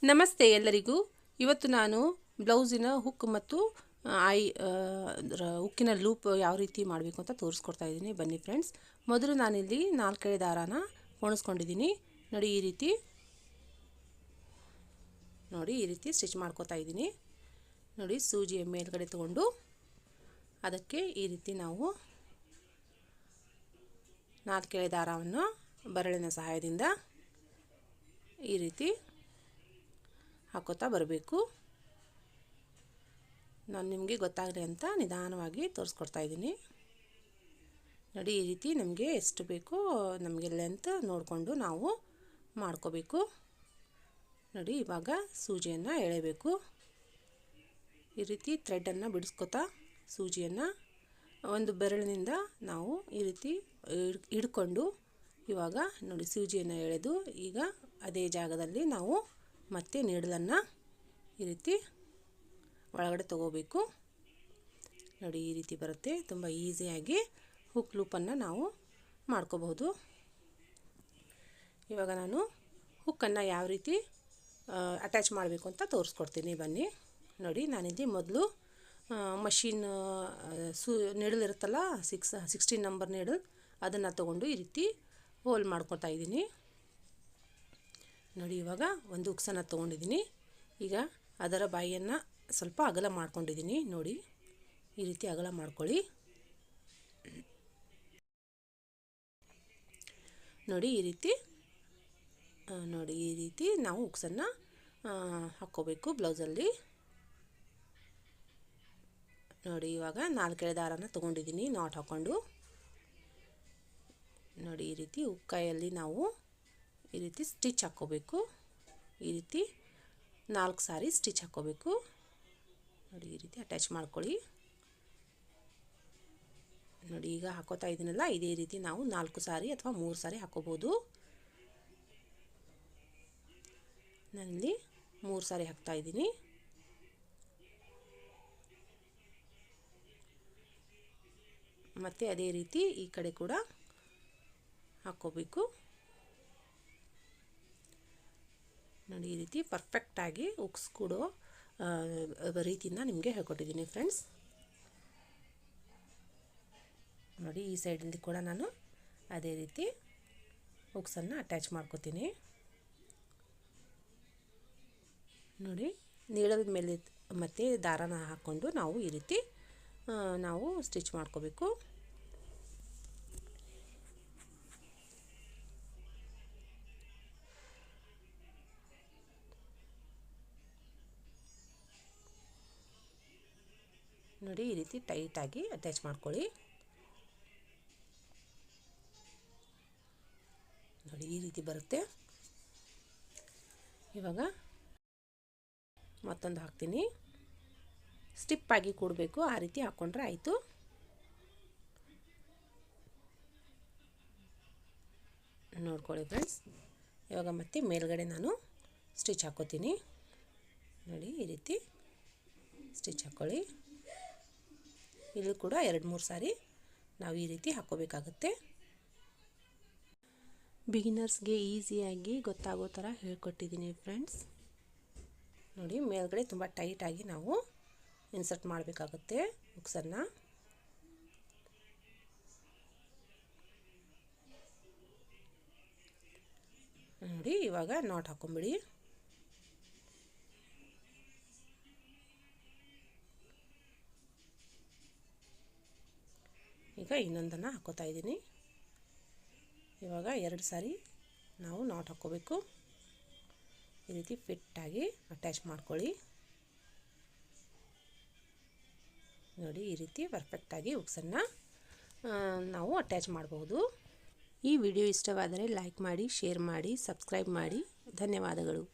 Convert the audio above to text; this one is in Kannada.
ನಮಸ್ತೆ ಎಲ್ಲರಿಗೂ. ಇವತ್ತು ನಾನು ಬ್ಲೌಸಿನ ಹುಕ್ ಮತ್ತು ಹುಕ್ಕಿನ ಲೂಪ್ ಯಾವ ರೀತಿ ಮಾಡಬೇಕು ಅಂತ ತೋರಿಸ್ಕೊಡ್ತಾ ಇದ್ದೀನಿ. ಬನ್ನಿ ಫ್ರೆಂಡ್ಸ್. ಮೊದಲು ನಾನಿಲ್ಲಿ 4 ಎಳೆ ದಾರಾನ ಪೋಣಿಸ್ಕೊಂಡಿದ್ದೀನಿ. ನೋಡಿ ಈ ರೀತಿ ಸ್ಟಿಚ್ ಮಾಡ್ಕೋತಾ ಇದ್ದೀನಿ. ನೋಡಿ ಸೂಜಿಯ ಮೇಲ್ಗಡೆ ತಗೊಂಡು ಅದಕ್ಕೆ ಈ ರೀತಿ ನಾವು 4 ಎಳೆ ದಾರವನ್ನು ಬರಳಿನ ಸಹಾಯದಿಂದ ಈ ರೀತಿ ಹಾಕೋತಾ ಬರಬೇಕು. ನಾನು ನಿಮಗೆ ಗೊತ್ತಾಗಲಿ ಅಂತ ನಿಧಾನವಾಗಿ ತೋರಿಸ್ಕೊಡ್ತಾ ಇದ್ದೀನಿ. ನೋಡಿ ಈ ರೀತಿ ನಮಗೆ ಎಷ್ಟು ಬೇಕೋ ನಮಗೆ ಲೆಂತ್ ನೋಡಿಕೊಂಡು ನಾವು ಮಾಡ್ಕೋಬೇಕು. ನೋಡಿ ಇವಾಗ ಸೂಜಿಯನ್ನು ಎಳೆಯಬೇಕು. ಈ ರೀತಿ ಥ್ರೆಡನ್ನು ಬಿಡಿಸ್ಕೊತಾ ಸೂಜಿಯನ್ನು ಒಂದು ಬೆರಳಿನಿಂದ ನಾವು ಈ ರೀತಿ ಹಿಡ್ಕೊಂಡು ಇವಾಗ ನೋಡಿ ಸೂಜಿಯನ್ನು ಎಳೆದು ಈಗ ಅದೇ ಜಾಗದಲ್ಲಿ ನಾವು ಮತ್ತೆ ನೀಡಲನ್ನು ಈ ರೀತಿ ಒಳಗಡೆ ತಗೋಬೇಕು. ನೋಡಿ ಈ ರೀತಿ ಬರುತ್ತೆ. ತುಂಬ ಈಸಿಯಾಗಿ ಹುಕ್ ಲೂಪನ್ನು ನಾವು ಮಾಡ್ಕೋಬಹುದು. ಇವಾಗ ನಾನು ಹುಕ್ಕನ್ನು ಯಾವ ರೀತಿ ಅಟ್ಯಾಚ್ ಮಾಡಬೇಕು ಅಂತ ತೋರಿಸ್ಕೊಡ್ತೀನಿ. ಬನ್ನಿ. ನೋಡಿ ನಾನಿಲ್ಲಿ ಮೊದಲು ಮಷೀನ್ ನೀಡಲ್ ಇರುತ್ತಲ್ಲ 16 ನಂಬರ್ ನೀಡಲ್ ಅದನ್ನು ತಗೊಂಡು ಈ ರೀತಿ ಹೋಲ್ ಮಾಡ್ಕೊತಾ ಇದ್ದೀನಿ. ನೋಡಿ ಇವಾಗ ಒಂದು ಹುಕ್ಸನ್ನು ತೊಗೊಂಡಿದ್ದೀನಿ. ಈಗ ಅದರ ಬಾಯಿಯನ್ನು ಸ್ವಲ್ಪ ಅಗಲ ಮಾಡ್ಕೊಂಡಿದ್ದೀನಿ. ನೋಡಿ ಈ ರೀತಿ ಅಗಲ ಮಾಡ್ಕೊಳ್ಳಿ. ನೋಡಿ ಈ ರೀತಿ ನಾವು ಹುಕ್ಸನ್ನು ಹಾಕ್ಕೋಬೇಕು ಬ್ಲೌಸಲ್ಲಿ. ನೋಡಿ ಇವಾಗ 4 ಎಳೆ ದಾರನ ತೊಗೊಂಡಿದ್ದೀನಿ ನಾಟ್ ಹಾಕ್ಕೊಂಡು. ನೋಡಿ ಈ ರೀತಿ ಹುಕ್ಕಾಯಲ್ಲಿ ನಾವು ಈ ರೀತಿ ಸ್ಟಿಚ್ ಹಾಕ್ಕೋಬೇಕು. ಈ ರೀತಿ 4 ಸಾರಿ ಸ್ಟಿಚ್ ಹಾಕ್ಕೋಬೇಕು. ನೋಡಿ ಈ ರೀತಿ ಅಟ್ಯಾಚ್ ಮಾಡ್ಕೊಳ್ಳಿ. ನೋಡಿ ಈಗ ಹಾಕೋತಾ ಇದ್ದೀನಲ್ಲ ಇದೇ ರೀತಿ ನಾವು 4 ಸಾರಿ ಅಥವಾ 3 ಸಾರಿ ಹಾಕ್ಕೋಬೋದು. ನಾನಿಲ್ಲಿ 3 ಸಾರಿ ಹಾಕ್ತಾ ಇದ್ದೀನಿ. ಮತ್ತು ಅದೇ ರೀತಿ ಈ ಕಡೆ ಕೂಡ ಹಾಕ್ಕೋಬೇಕು. ನೋಡಿ ಈ ರೀತಿ ಪರ್ಫೆಕ್ಟಾಗಿ ಹುಕ್ಸ್ ಕೊಡೋ ರೀತಿಯಿಂದ ನಿಮಗೆ ಹೇಳ್ಕೊಟ್ಟಿದ್ದೀನಿ ಫ್ರೆಂಡ್ಸ್. ನೋಡಿ ಈ ಸೈಡಲ್ಲಿ ಕೂಡ ನಾನು ಅದೇ ರೀತಿ ಹುಕ್ಸನ್ನು ಅಟ್ಯಾಚ್ ಮಾಡ್ಕೋತೀನಿ. ನೋಡಿ ನೀಡಲ್ ಮೇಲೆ ಮತ್ತು ದಾರನ ಹಾಕ್ಕೊಂಡು ನಾವು ಈ ರೀತಿ ನಾವು ಸ್ಟಿಚ್ ಮಾಡ್ಕೋಬೇಕು. ನೋಡಿ ಈ ರೀತಿ ಟೈಟಾಗಿ ಅಟ್ಯಾಚ್ ಮಾಡ್ಕೊಳ್ಳಿ. ನೋಡಿ ಈ ರೀತಿ ಬರುತ್ತೆ. ಇವಾಗ ಮತ್ತೊಂದು ಹಾಕ್ತೀನಿ. ಸ್ಟಿಪ್ಪಾಗಿ ಕೂಡಬೇಕು, ಆ ರೀತಿ ಹಾಕ್ಕೊಂಡ್ರೆ ಆಯಿತು. ನೋಡ್ಕೊಳ್ಳಿ ಫ್ರೆಂಡ್ಸ್. ಇವಾಗ ಮತ್ತೆ ಮೇಲ್ಗಡೆ ನಾನು ಸ್ಟಿಚ್ ಹಾಕ್ಕೋತೀನಿ. ನೋಡಿ ಈ ರೀತಿ ಸ್ಟಿಚ್ ಹಾಕ್ಕೊಳ್ಳಿ. ಇಲ್ಲೂ ಕೂಡ 2-3 ಸಾರಿ ನಾವು ಈ ರೀತಿ ಹಾಕ್ಕೋಬೇಕಾಗುತ್ತೆ. ಬಿಗಿನರ್ಸ್ಗೆ ಈಸಿಯಾಗಿ ಗೊತ್ತಾಗೋ ಥರ ಹೇಳ್ಕೊಟ್ಟಿದ್ದೀನಿ ಫ್ರೆಂಡ್ಸ್. ನೋಡಿ ಮೇಲ್ಗಡೆ ತುಂಬ ಟೈಟಾಗಿ ನಾವು ಇನ್ಸರ್ಟ್ ಮಾಡಬೇಕಾಗುತ್ತೆ ಹುಕ್ಸನ್ನು. ನೋಡಿ ಇವಾಗ ನಾಟ್ ಹಾಕ್ಕೊಂಬಿಡಿ. ಈಗ ಇನ್ನೊಂದನ್ನು ಹಾಕ್ಕೋತಾ ಇದ್ದೀನಿ. ಇವಾಗ 2 ಸಾರಿ ನಾವು ನಾಟ್ ಹಾಕ್ಕೋಬೇಕು. ಈ ರೀತಿ ಫಿಟ್ಟಾಗಿ ಅಟ್ಯಾಚ್ ಮಾಡ್ಕೊಳ್ಳಿ. ನೋಡಿ ಈ ರೀತಿ ಪರ್ಫೆಕ್ಟಾಗಿ ಹುಕ್ಸನ್ನು ನಾವು ಅಟ್ಯಾಚ್ ಮಾಡಬಹುದು. ಈ ವಿಡಿಯೋ ಇಷ್ಟವಾದರೆ ಲೈಕ್ ಮಾಡಿ, ಶೇರ್ ಮಾಡಿ, ಸಬ್ಸ್ಕ್ರೈಬ್ ಮಾಡಿ. ಧನ್ಯವಾದಗಳು.